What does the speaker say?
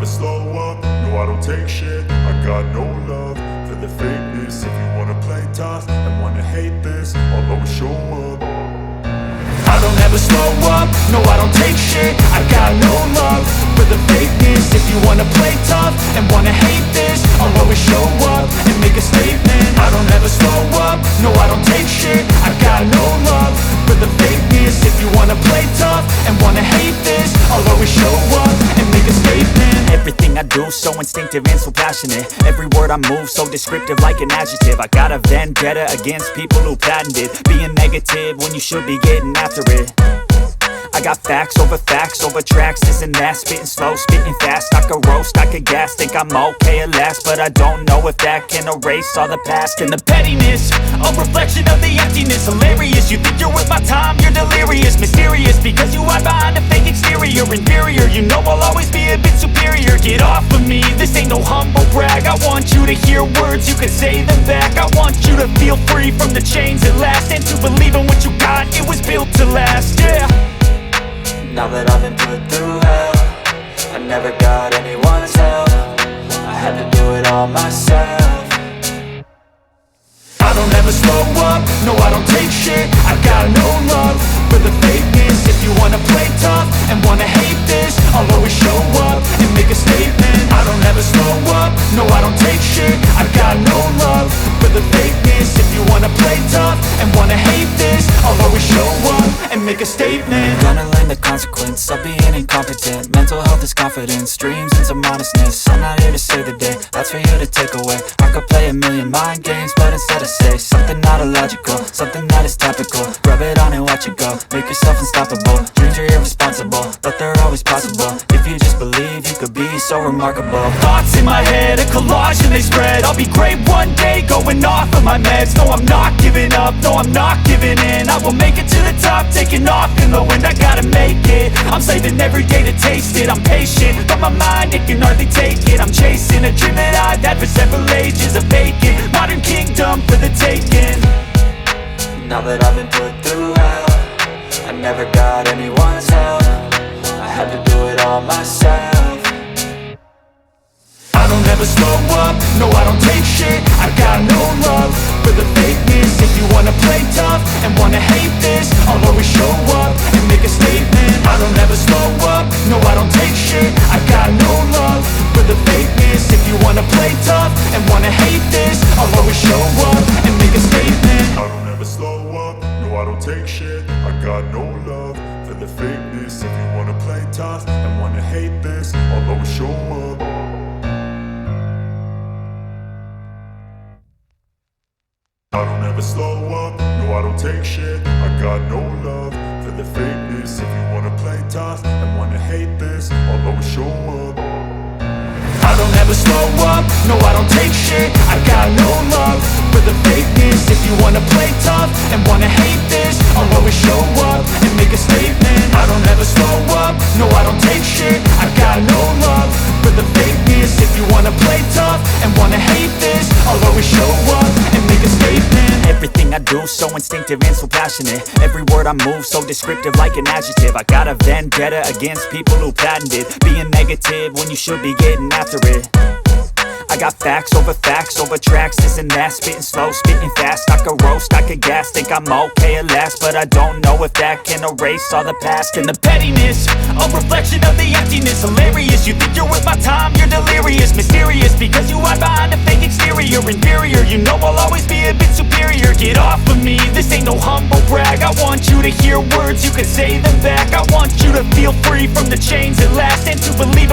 slow up, no I don't take shit. I got no love for the fakeness. If you wanna play tough and wanna hate this, I'll always show up. I don't ever slow up, no I don't take shit. I got no love for the fakeness. If you wanna play tough and wanna hate this, I'll always show up and make a statement. I don't ever slow up, no I don't take shit. I got no love for the fakeness. If you wanna play tough and wanna hate this, I'll always show up and make a statement. Everything I do so instinctive and so passionate. Every word I move so descriptive like an adjective. I got a vendetta against people who patented being negative when you should be getting after it. I got facts over tracks, this and that. Spitting slow, spitting fast, I could roast, I could gas. Think I'm okay at last, but I don't know if that can erase all the past. And the pettiness, a reflection of the emptiness. Hilarious, you think you're worth my time, you're delirious. Mysterious, because you hide behind a fake exterior. Inferior, you know I'll always be a bit superior. Get off of me, this ain't no humble brag. I want you to hear words, you can say them back. I want you to feel free from the chains at last, and to believe in what you got, it was built to last, yeah. Now that I've been put through hell, I never got anyone's help. I had to do it all myself. I don't ever slow up, no I don't take shit. I got no love for the fakeness. If you wanna play tough and wanna hate this, I'll always show up and make a statement. I don't ever slow up, no I don't take shit. I got no love for the fakeness. If you wanna play tough and wanna hate this, I'll always show up and make a statement. Gonna learn the consequence of being incompetent. Mental health is confidence, dreams and some modestness. I'm not here to save the day, that's for you to take away. I could play a million mind games, but instead I say something not illogical, something that is topical. Rub it on and watch it go, make yourself unstoppable. Dreams are irresponsible, but they're always possible. If you just believe, you could be so remarkable. Thoughts in my head, a collage and they spread. I'll be great one day, going off of my meds. No, I'm not giving up, no, I'm not giving in. I will make it to the top, taking off in the wind. I gotta make it, I'm saving every day to taste it. I'm patient, but my mind, it can hardly take it. I'm chasing a dream that I've had for several ages. A vacant, modern kingdom for the taking. Now that I've been put through hell, I never got anyone's help. I had to do it all myself. I don't ever slow up, no I don't take shit. I got no love for the fakeness. If you wanna play tough and wanna hate this, I'll always show up and make a statement. I don't ever slow up, no I don't take shit. I got no love for the fakeness. If you wanna play tough and wanna hate this, I'll always show up and make a statement. I don't ever slow up, no I don't take shit. I got no love for the fakeness. If you wanna play tough and wanna hate this, I'll always show up. I don't ever slow up, no I don't take shit. I got no love for the fakeness. If you wanna play tough and wanna hate this, I'll always show up. I don't ever slow up, no I don't take shit. I got no love for the fakeness. If you wanna play tough and wanna hate this, I'll always show up and make a statement. I don't ever slow up, no I don't take shit. I got no love for the fakeness. If you wanna play tough and wanna hate this, I'll always show up and make a statement. Everything I do so instinctive and so passionate. Every word I move so descriptive like an adjective. I got a vendetta against people who patented being negative when you should be getting after it. I got facts over tracks, this and that. Spitting slow, spitting fast, I could roast, I could gas. Think I'm okay at last, but I don't know if that can erase all the past. And the pettiness, a reflection of the emptiness. Hilarious, you think you're worth my time, you're delirious. Mysterious, because you hide behind a fake exterior. Inferior, you know I'll always be a bit superior. Get off of me, this ain't no humble brag. I want you to hear words, you can say them back. I want you to feel free from the chains at last, and to believe